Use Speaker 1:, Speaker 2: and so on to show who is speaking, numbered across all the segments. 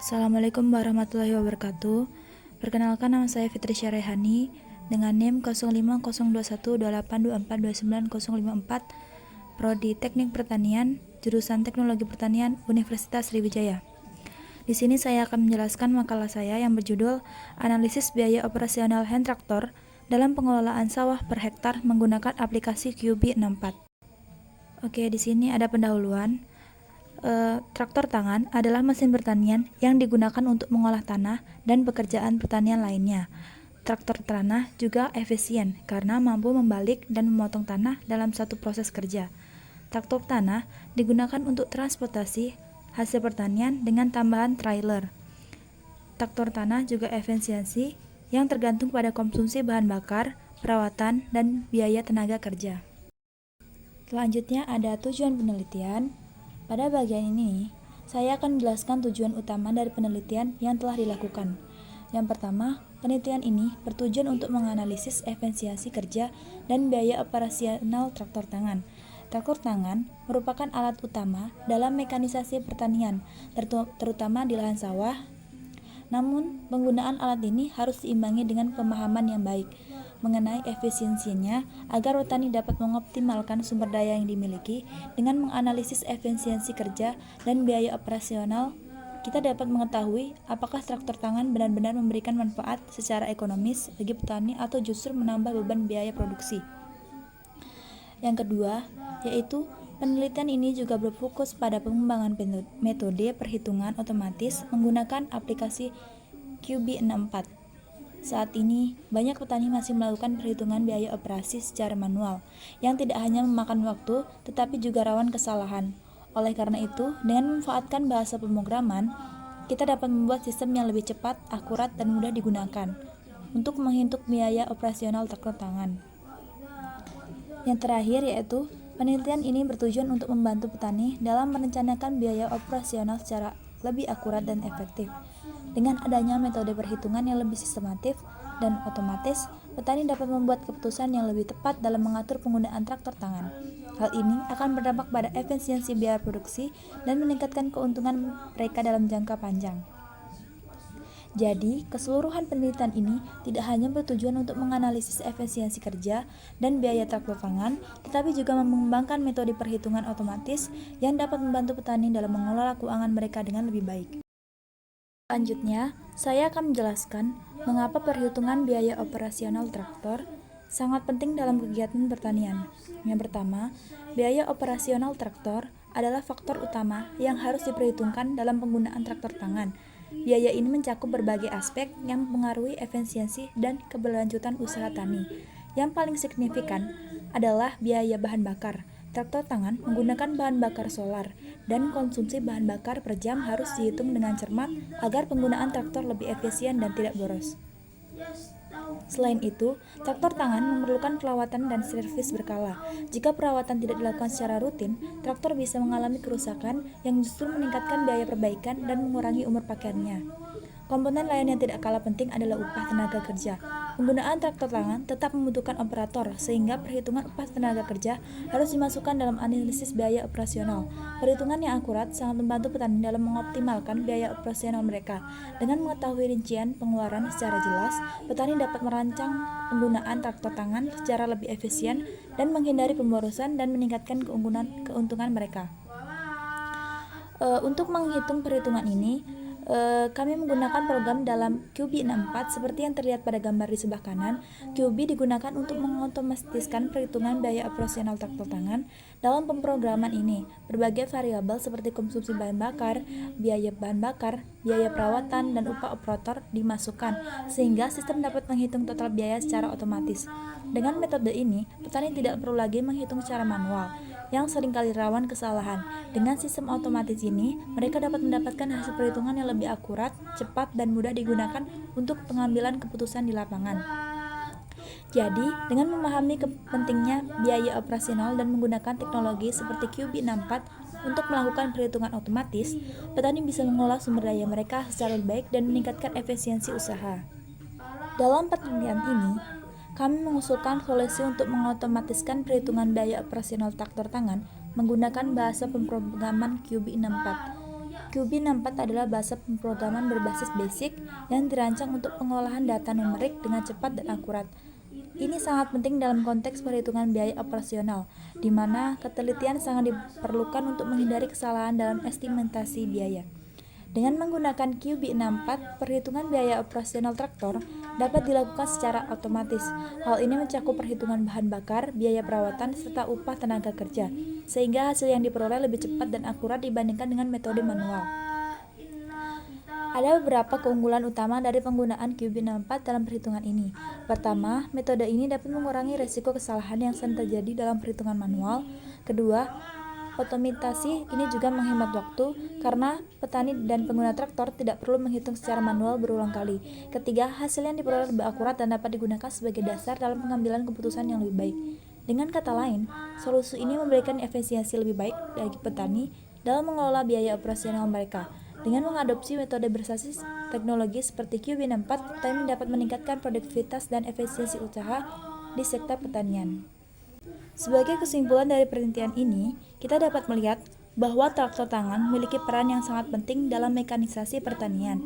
Speaker 1: Assalamualaikum warahmatullahi wabarakatuh. Perkenalkan, nama saya Fitri Syarehani dengan NIM 05021282429054, Prodi Teknik Pertanian, jurusan Teknologi Pertanian, Universitas Sriwijaya. Di sini saya akan menjelaskan makalah saya yang berjudul Analisis Biaya Operasional Hand Traktor dalam Pengelolaan Sawah per Hektar menggunakan aplikasi QB64. Oke, di sini ada pendahuluan. Traktor tangan adalah mesin pertanian yang digunakan untuk mengolah tanah dan pekerjaan pertanian lainnya. Traktor tanah juga efisien karena mampu membalik dan memotong tanah dalam satu proses kerja. Traktor tanah digunakan untuk transportasi hasil pertanian dengan tambahan trailer. Traktor tanah juga efisiensi yang tergantung pada konsumsi bahan bakar, perawatan, dan biaya tenaga kerja. Selanjutnya ada tujuan penelitian. Pada bagian ini, saya akan menjelaskan tujuan utama dari penelitian yang telah dilakukan. Yang pertama, penelitian ini bertujuan untuk menganalisis efisiensi kerja dan biaya operasional traktor tangan. Traktor tangan merupakan alat utama dalam mekanisasi pertanian, terutama di lahan sawah. Namun, penggunaan alat ini harus diimbangi dengan pemahaman yang baik mengenai efisiensinya agar petani dapat mengoptimalkan sumber daya yang dimiliki. Dengan menganalisis efisiensi kerja dan biaya operasional, kita dapat mengetahui apakah traktor tangan benar-benar memberikan manfaat secara ekonomis bagi petani atau justru menambah beban biaya produksi. Yang kedua, yaitu penelitian ini juga berfokus pada pengembangan metode perhitungan otomatis menggunakan aplikasi QB64. Saat ini, banyak petani masih melakukan perhitungan biaya operasi secara manual, yang tidak hanya memakan waktu, tetapi juga rawan kesalahan. Oleh karena itu, dengan memanfaatkan bahasa pemrograman, kita dapat membuat sistem yang lebih cepat, akurat, dan mudah digunakan untuk menghitung biaya operasional traktor tangan. Yang terakhir yaitu, penelitian ini bertujuan untuk membantu petani dalam merencanakan biaya operasional secara lebih akurat dan efektif. Dengan adanya metode perhitungan yang lebih sistematis dan otomatis, petani dapat membuat keputusan yang lebih tepat dalam mengatur penggunaan traktor tangan. Hal ini akan berdampak pada efisiensi biaya produksi dan meningkatkan keuntungan mereka dalam jangka panjang. Jadi, keseluruhan penelitian ini tidak hanya bertujuan untuk menganalisis efisiensi kerja dan biaya traktor tangan, tetapi juga mengembangkan metode perhitungan otomatis yang dapat membantu petani dalam mengelola keuangan mereka dengan lebih baik. Selanjutnya, saya akan menjelaskan mengapa perhitungan biaya operasional traktor sangat penting dalam kegiatan pertanian. Yang pertama, biaya operasional traktor adalah faktor utama yang harus diperhitungkan dalam penggunaan traktor tangan. Biaya ini mencakup berbagai aspek yang mempengaruhi efisiensi dan keberlanjutan usaha tani. Yang paling signifikan adalah biaya bahan bakar. Traktor tangan menggunakan bahan bakar solar, dan konsumsi bahan bakar per jam harus dihitung dengan cermat agar penggunaan traktor lebih efisien dan tidak boros. Selain itu, traktor tangan memerlukan perawatan dan servis berkala. Jika perawatan tidak dilakukan secara rutin, traktor bisa mengalami kerusakan yang justru meningkatkan biaya perbaikan dan mengurangi umur pakaiannya. Komponen lain yang tidak kalah penting adalah upah tenaga kerja. Penggunaan traktor tangan tetap membutuhkan operator, sehingga perhitungan upah tenaga kerja harus dimasukkan dalam analisis biaya operasional. Perhitungan yang akurat sangat membantu petani dalam mengoptimalkan biaya operasional mereka. Dengan mengetahui rincian pengeluaran secara jelas, petani dapat merancang penggunaan traktor tangan secara lebih efisien dan menghindari pemborosan dan meningkatkan keuntungan mereka. Untuk menghitung perhitungan ini, kami menggunakan program dalam QB64 seperti yang terlihat pada gambar di sebelah kanan. QB digunakan untuk mengotomatiskan perhitungan biaya operasional traktor tangan. Dalam pemrograman ini, berbagai variabel seperti konsumsi bahan bakar, biaya perawatan, dan upah operator dimasukkan, sehingga sistem dapat menghitung total biaya secara otomatis. Dengan metode ini, petani tidak perlu lagi menghitung secara manual, yang seringkali rawan kesalahan. Dengan sistem otomatis ini, mereka dapat mendapatkan hasil perhitungan yang lebih akurat, cepat, dan mudah digunakan untuk pengambilan keputusan di lapangan. Jadi, dengan memahami pentingnya biaya operasional dan menggunakan teknologi seperti QB64 untuk melakukan perhitungan otomatis, petani bisa mengolah sumber daya mereka secara lebih baik dan meningkatkan efisiensi usaha. Dalam penelitian ini, kami mengusulkan solusi untuk mengotomatiskan perhitungan biaya operasional traktor tangan menggunakan bahasa pemrograman QB64. QB64 adalah bahasa pemrograman berbasis BASIC yang dirancang untuk pengolahan data numerik dengan cepat dan akurat. Ini sangat penting dalam konteks perhitungan biaya operasional, di mana ketelitian sangat diperlukan untuk menghindari kesalahan dalam estimasi biaya. Dengan menggunakan QB64, perhitungan biaya operasional traktor dapat dilakukan secara otomatis. Hal ini mencakup perhitungan bahan bakar, biaya perawatan, serta upah tenaga kerja, sehingga hasil yang diperoleh lebih cepat dan akurat dibandingkan dengan metode manual. Ada beberapa keunggulan utama dari penggunaan QB64 dalam perhitungan ini. Pertama, metode ini dapat mengurangi risiko kesalahan yang sering terjadi dalam perhitungan manual. Kedua, otomatisasi ini juga menghemat waktu karena petani dan pengguna traktor tidak perlu menghitung secara manual berulang kali. Ketiga, hasil yang diperoleh lebih akurat dan dapat digunakan sebagai dasar dalam pengambilan keputusan yang lebih baik. Dengan kata lain, solusi ini memberikan efisiensi lebih baik bagi petani dalam mengelola biaya operasional mereka. Dengan mengadopsi metode berbasis teknologi seperti QB64, petani dapat meningkatkan produktivitas dan efisiensi usaha di sektor pertanian. Sebagai kesimpulan dari penelitian ini, kita dapat melihat bahwa traktor tangan memiliki peran yang sangat penting dalam mekanisasi pertanian.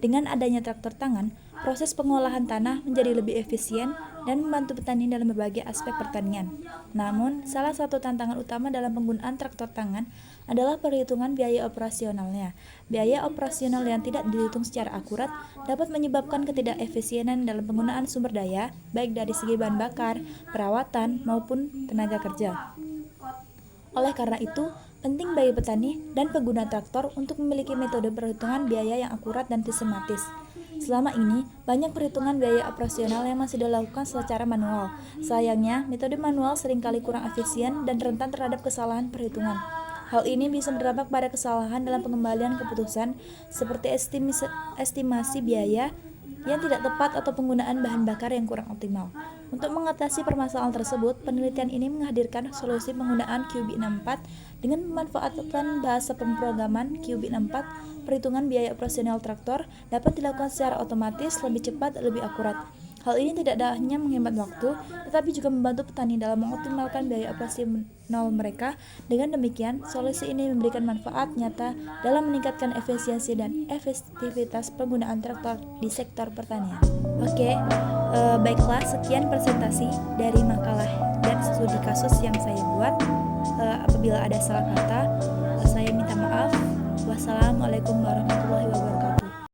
Speaker 1: Dengan adanya traktor tangan, proses pengolahan tanah menjadi lebih efisien dan membantu petani dalam berbagai aspek pertanian. Namun, salah satu tantangan utama dalam penggunaan traktor tangan adalah perhitungan biaya operasionalnya. Biaya operasional yang tidak dihitung secara akurat dapat menyebabkan ketidakefisienan dalam penggunaan sumber daya, baik dari segi bahan bakar, perawatan, maupun tenaga kerja. Oleh karena itu, penting bagi petani dan pengguna traktor untuk memiliki metode perhitungan biaya yang akurat dan sistematis. Selama ini, banyak perhitungan biaya operasional yang masih dilakukan secara manual. Sayangnya, metode manual seringkali kurang efisien dan rentan terhadap kesalahan perhitungan. Hal ini bisa berdampak pada kesalahan dalam pengembalian keputusan, seperti estimasi biaya yang tidak tepat atau penggunaan bahan bakar yang kurang optimal. Untuk mengatasi permasalahan tersebut, penelitian ini menghadirkan solusi penggunaan QB64 dengan memanfaatkan bahasa pemrograman QB64. Perhitungan biaya operasional traktor dapat dilakukan secara otomatis, lebih cepat, dan lebih akurat. Hal ini tidak hanya menghemat waktu, tetapi juga membantu petani dalam mengoptimalkan biaya operasional mereka. Dengan demikian, solusi ini memberikan manfaat nyata dalam meningkatkan efisiensi dan efektivitas penggunaan traktor di sektor pertanian. Baiklah, sekian presentasi dari makalah dan studi kasus yang saya buat. Apabila ada salah kata, saya minta maaf. Wassalamualaikum warahmatullahi wabarakatuh.